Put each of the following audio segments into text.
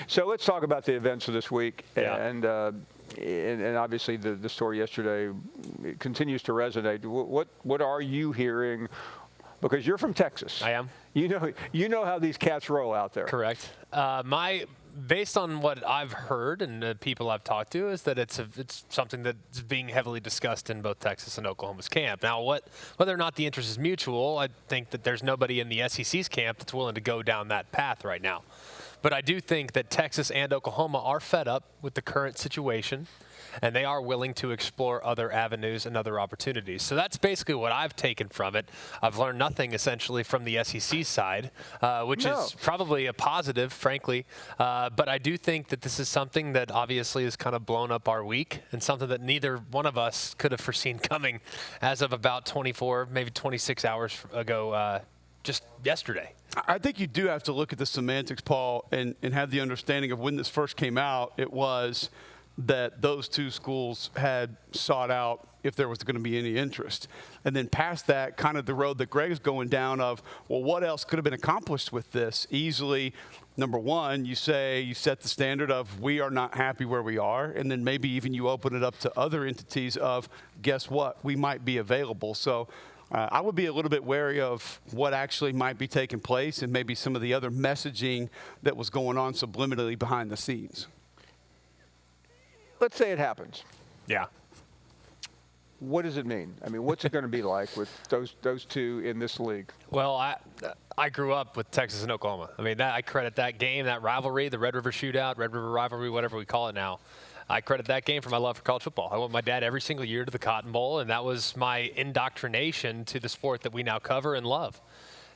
So let's talk about the events of this week. Yeah. And obviously the story yesterday continues to resonate. What are you hearing? Because you're from Texas. I am. You know how these cats roll out there. Correct. Based on what I've heard and the people I've talked to, is that it's something that's being heavily discussed in both Texas and Oklahoma's camp. Now, whether or not the interest is mutual, I think that there's nobody in the SEC's camp that's willing to go down that path right now. But I do think that Texas and Oklahoma are fed up with the current situation, and they are willing to explore other avenues and other opportunities. So that's basically what I've taken from it. I've learned nothing, essentially, from the SEC side, which is probably a positive, frankly. But I do think that this is something that obviously has kind of blown up our week, and something that neither one of us could have foreseen coming as of about 24, maybe 26 hours ago, just yesterday. I think you do have to look at the semantics, Paul, and have the understanding of when this first came out. It was that those two schools had sought out if there was going to be any interest. And then past that, kind of the road that Greg's going down of, well, what else could have been accomplished with this? Easily, number one, you set the standard of we are not happy where we are, and then maybe even you open it up to other entities of, guess what, we might be available. So I would be a little bit wary of what actually might be taking place and maybe some of the other messaging that was going on subliminally behind the scenes. Let's say it happens. Yeah. What does it mean? I mean, what's it going to be like with those two in this league? Well, I grew up with Texas and Oklahoma. I mean, I credit that game, that rivalry, the Red River Shootout, Red River Rivalry, whatever we call it now. I credit that game for my love for college football. I went with my dad every single year to the Cotton Bowl, and that was my indoctrination to the sport that we now cover and love.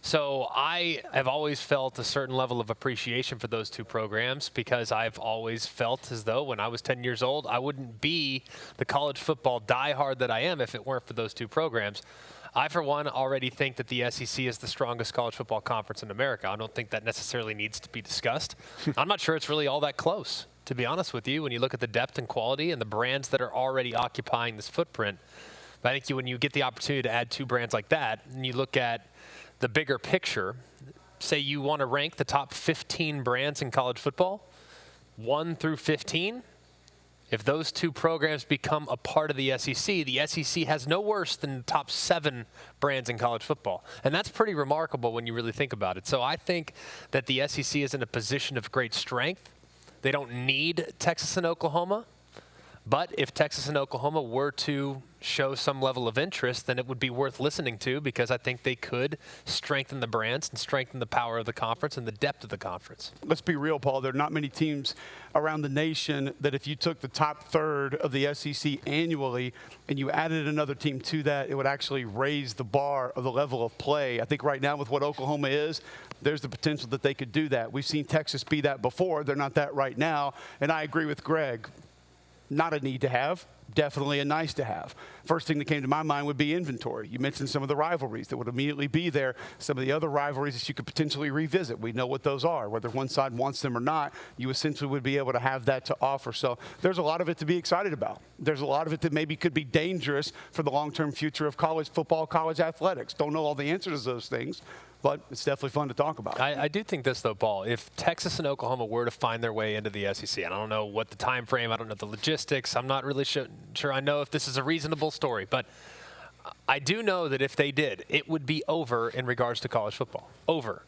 So I have always felt a certain level of appreciation for those two programs, because I've always felt as though when I was 10 years old, I wouldn't be the college football diehard that I am if it weren't for those two programs. I, for one, already think that the SEC is the strongest college football conference in America. I don't think that necessarily needs to be discussed. I'm not sure it's really all that close, to be honest with you, when you look at the depth and quality and the brands that are already occupying this footprint. But I think when you get the opportunity to add two brands like that, and you look at the bigger picture, say you want to rank the top 15 brands in college football, 1 through 15, if those two programs become a part of the SEC has no worse than the top 7 brands in college football. And that's pretty remarkable when you really think about it. So I think that the SEC is in a position of great strength. They don't need Texas and Oklahoma. But if Texas and Oklahoma were to show some level of interest, then it would be worth listening to, because I think they could strengthen the brands and strengthen the power of the conference and the depth of the conference. Let's be real, Paul. There are not many teams around the nation that if you took the top third of the SEC annually and you added another team to that, it would actually raise the bar of the level of play. I think right now with what Oklahoma is, there's the potential that they could do that. We've seen Texas be that before. They're not that right now. And I agree with Greg. Not a need to have, definitely a nice to have. First thing that came to my mind would be inventory. You mentioned some of the rivalries that would immediately be there, some of the other rivalries that you could potentially revisit. We know what those are. Whether one side wants them or not, you essentially would be able to have that to offer. So there's a lot of it to be excited about. There's a lot of it that maybe could be dangerous for the long-term future of college football, college athletics. Don't know all the answers to those things, but it's definitely fun to talk about. I do think this, though, Paul. If Texas and Oklahoma were to find their way into the SEC, and I don't know what the time frame, I don't know the logistics, I'm not really sure I know if this is a reasonable story, but I do know that if they did, it would be over in regards to college football. Over.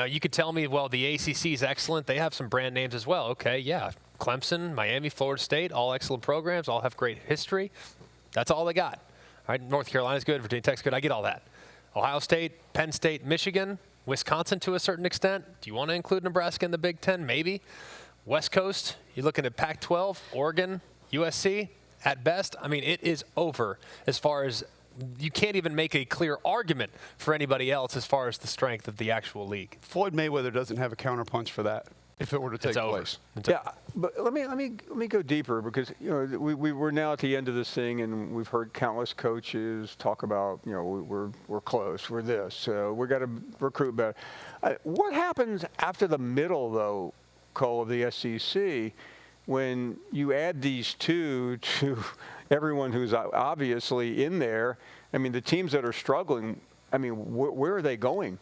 You could tell me, well, the ACC is excellent. They have some brand names as well. Okay, yeah. Clemson, Miami, Florida State, all excellent programs, all have great history. That's all they got. All right, North Carolina's good, Virginia Tech's good. I get all that. Ohio State, Penn State, Michigan, Wisconsin to a certain extent. Do you want to include Nebraska in the Big Ten? Maybe. West Coast, you're looking at Pac-12, Oregon, USC, at best. I mean, it is over as far as you can't even make a clear argument for anybody else as far as the strength of the actual league. Floyd Mayweather doesn't have a counterpunch for that if it were to take place. Yeah, but let me go deeper, because we're now at the end of this thing, and we've heard countless coaches talk about we're close, we're this, we got to recruit better. What happens after the middle, though, Cole, of the SEC, when you add these two to everyone who's obviously in there? I mean, the teams that are struggling, I mean, where are they going?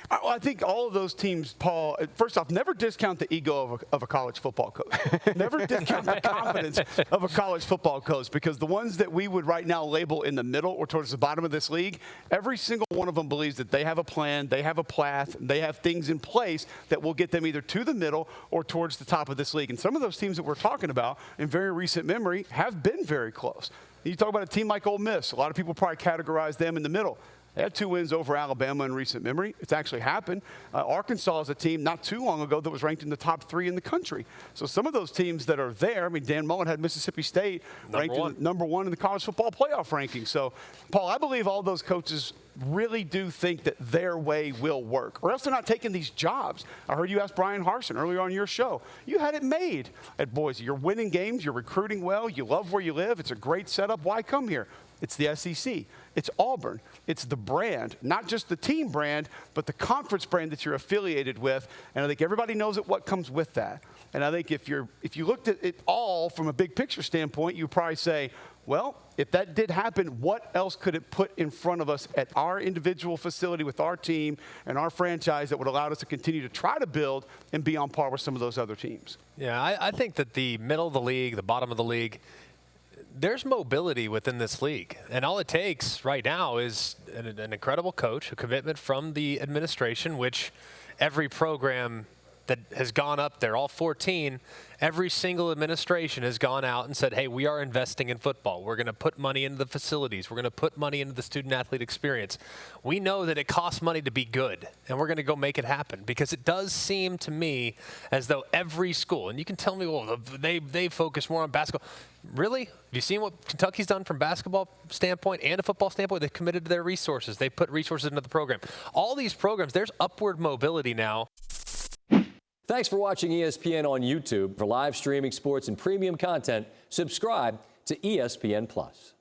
I think all of those teams, Paul, first off, never discount the ego of a college football coach. Never discount the confidence of a college football coach, because the ones that we would right now label in the middle or towards the bottom of this league, every single one of them believes that they have a plan, they have a path, they have things in place that will get them either to the middle or towards the top of this league. And some of those teams that we're talking about in very recent memory have been very close. You talk about a team like Ole Miss. A lot of people probably categorize them in the middle. They had 2 wins over Alabama in recent memory. It's actually happened. Arkansas is a team not too long ago that was ranked in the top 3 in the country. So some of those teams that are there, I mean, Dan Mullen had Mississippi State ranked number 1 in the college football playoff ranking. So, Paul, I believe all those coaches really do think that their way will work, or else they're not taking these jobs. I heard you ask Brian Harsin earlier on your show. You had it made at Boise. You're winning games. You're recruiting well. You love where you live. It's a great setup. Why come here? It's the SEC. It's Auburn. It's the brand, not just the team brand, but the conference brand that you're affiliated with. And I think everybody knows what comes with that. And I think if you looked at it all from a big picture standpoint, you probably say, well, if that did happen, what else could it put in front of us at our individual facility with our team and our franchise that would allow us to continue to try to build and be on par with some of those other teams? Yeah, I think that the middle of the league, the bottom of the league, there's mobility within this league. And all it takes right now is an incredible coach, a commitment from the administration, which every program that has gone up there, all 14, every single administration has gone out and said, hey, we are investing in football. We're going to put money into the facilities. We're going to put money into the student-athlete experience. We know that it costs money to be good, and we're going to go make it happen, because it does seem to me as though every school, and you can tell me, well, they focus more on basketball. Really? Have you seen what Kentucky's done from basketball standpoint and a football standpoint? They've committed to their resources. They put resources into the program. All these programs, there's upward mobility now. Thanks for watching ESPN on YouTube. For live streaming sports and premium content, subscribe to ESPN+.